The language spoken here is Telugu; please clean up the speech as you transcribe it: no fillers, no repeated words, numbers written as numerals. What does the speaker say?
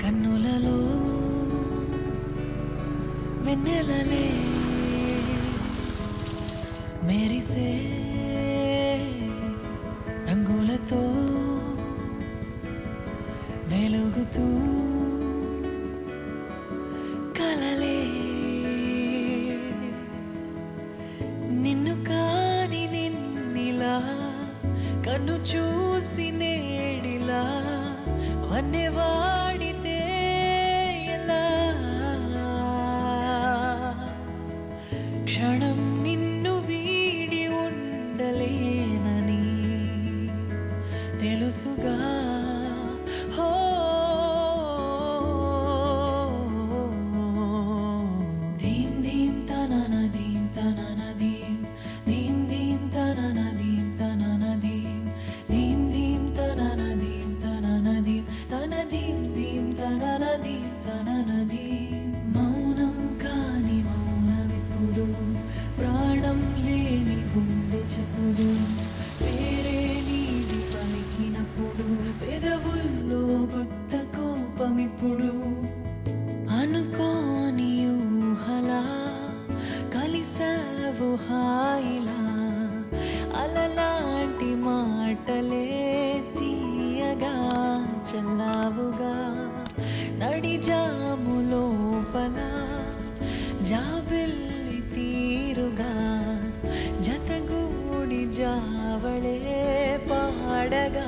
కన్నులలో వెన్నెలలే మెరిసే రంగులతో వెలుగుతూ కలలే నిన్ను కాని నిన్నిలా కన్ను చూసి నేడిలా వన్నెవాడితే ఎలా క్షణం నిన్ను వీడి ఉండలేనని తెలుసుగా హో ధీం ధీం తనన ధీం తనన ధీం ధీం ధీం తనన ధీం తనన ధీం ధీం ధీం తనన ధీం తనన ధీం తన ధీం ధీం తనన ధీం తనన ధీం మౌనం కాని మౌనమిప్పుడు ప్రాణం లేని గుండె చప్పుడు వేరే నీది పలికినప్పుడు పెదవుల్లో కొత్త కోపమిప్పుడు అనుకోని ఊహలా కలిసావు హాయిలా అలలాంటి మాటలే తీయగా చల్లావుగా నడిజాము లోపల జాబిల్లి తీరుగా జతగూడి జావళే పాడగా